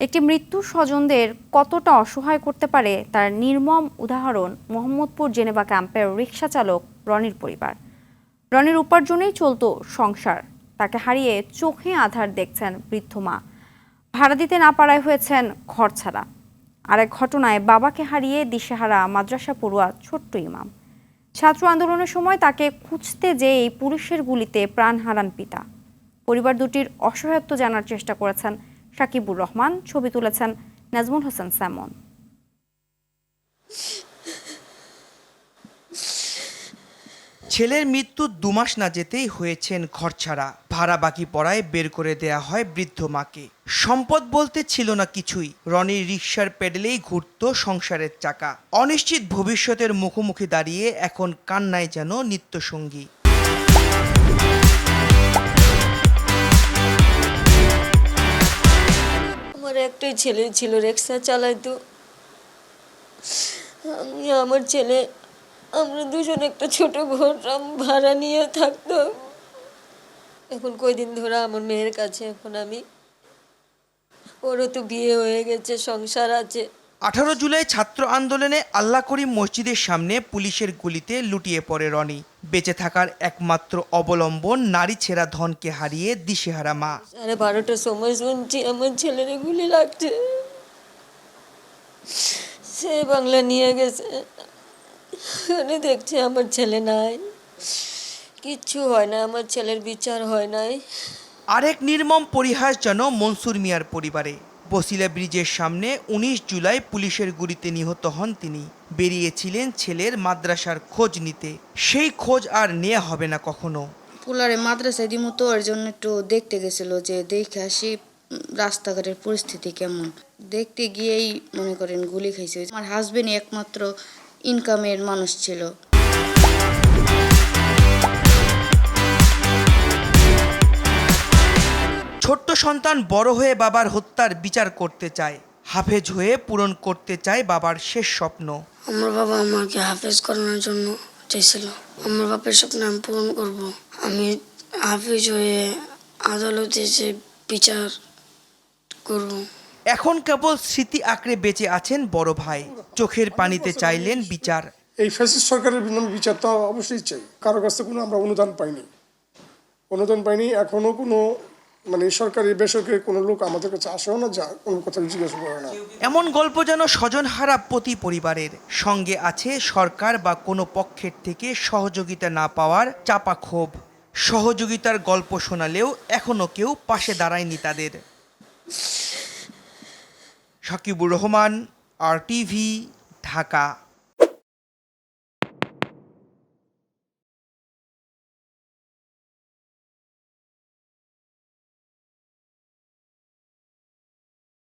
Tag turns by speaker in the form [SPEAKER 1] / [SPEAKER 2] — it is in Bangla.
[SPEAKER 1] একটি মৃত্যু স্বজনদের কতটা অসহায় করতে পারে তার নির্মম উদাহরণ মোহাম্মদপুর জেনেভা ক্যাম্পের রিকশা চালক রনির পরিবার। রনির উপার্জনেই চলতো সংসার, তাকে হারিয়ে চোখে আঁধার দেখছেন বৃদ্ধ মা। ভাড়া দিতে না পারায় হয়েছেন ঘর ছাড়া। আরেক ঘটনায় বাবাকে হারিয়ে দিশেহারা মাদ্রাসা পড়ুয়া ছোট্ট ইমাম। ছাত্র আন্দোলনের সময় তাকে খুঁজতে যেয়েই পুলিশের গুলিতে প্রাণ হারান পিতা। পরিবার দুটির অসহায়ত্ব জানার চেষ্টা করেছেন সাকিবুর রহমান, ছবি তুলেছেন নাজমুল হোসেন সামন।
[SPEAKER 2] ছেলের মৃত্যু 2 মাস না যেতেই হয়েছেন ঘরছাড়া। ভাড়া বাকি পড়ায় বের করে দেয়া হয় বৃদ্ধ মাকে। সম্পদ বলতে ছিল না কিছুই। রনির রিকশার পেডেলেই ঘুরত সংসারের চাকা। অনিশ্চিত ভবিষ্যতের মুখোমুখি দাঁড়িয়ে এখন কান্নায় যেন নিত্যসঙ্গী।
[SPEAKER 3] আমার একটাই ছেলে ছিল, রিক্সা চালাইতো। আমি আমার ছেলে আমরা দুজন একটা ছোট ঘর ভাড়া নিয়ে থাকতাম। এখন কয়দিন ধরে আমার মেয়ের কাছে, এখন আমি, ওরও তো বিয়ে হয়ে গেছে, সংসার আছে।
[SPEAKER 2] 18 জুলাই ছাত্র আন্দোলনে আল্লাহ করিম মসজিদের সামনে পুলিশের গুলিতে লুটিয়ে পড়ে রনি। বেঁচে থাকার একমাত্র অবলম্বন নারী ছেঁড়া ধনকে হারিয়ে দিশেহারা মা।
[SPEAKER 3] 12টার সময় শুনছি আমার ছেলের গুলি লাগছে, সে বাংলা নিয়ে গেছে। দেখছি আমার ছেলে নাই, কিচ্ছু হয় না, আমার ছেলের বিচার হয় নাই।
[SPEAKER 2] আরেক নির্মম পরিহাস যেন মনসুর মিয়ার পরিবারে। বসিলা ব্রিজের সামনে 19 জুলাই পুলিশের গুলিতে নিহত হন তিনি। বেরিয়েছিলেন ছেলের মাদ্রাসার খোঁজ নিতে, সেই খোঁজ আর নেওয়া হবে না কখনো।
[SPEAKER 4] পোলারে মাদ্রাসায় দিমু তো ওর জন্য একটু দেখতে গেছিল, যে দেখে আসি রাস্তাঘাটের পরিস্থিতি কেমন। দেখতে গিয়েই মনে করেন গুলি খাইছে। আমার হাজবেন্ডই একমাত্র ইনকামের মানুষ ছিল।
[SPEAKER 2] ছোট্ট সন্তান বড় হয়ে বাবার হত্যার বিচার করতে চায়, হাফেজ হয়ে পূরণ করতে চায় বাবার শেষ স্বপ্ন।
[SPEAKER 5] আমার বাবা আমাকে হাফেজ করানোর জন্য চেয়েছিল। আমার বাপের স্বপ্ন আমি পূরণ করব। আমি হাফেজ হয়ে আদালতে এসে বিচার করব।
[SPEAKER 2] এখন কেবল স্মৃতি আঁকড়ে বেঁচে আছেন বড় ভাই। চোখের পানিতে চাইলেন বিচার।
[SPEAKER 6] এই ফ্যাসিস্ট সরকারের বিচার তো অবশ্যই চাই। কারো কাছে কোনো আমরা অনুদান পাইনি। এখনো কোনো সরকারি বেসরকারি কোনো লোক আমাদের কাছে আসেও না, যা কোনো কথা জিজ্ঞাসা করে না।
[SPEAKER 2] এমন গল্প যেন স্বজনহারা প্রতি পরিবারের। সঙ্গে আছে সরকার বা কোনো পক্ষের থেকে সহযোগিতা না পাওয়ার চাপা ক্ষোভ। সহযোগিতার গল্প শোনালেও এখনো কেউ পাশে দাঁড়ায়নি তাদের। সাকিবুর রহমান, RTV, ঢাকা।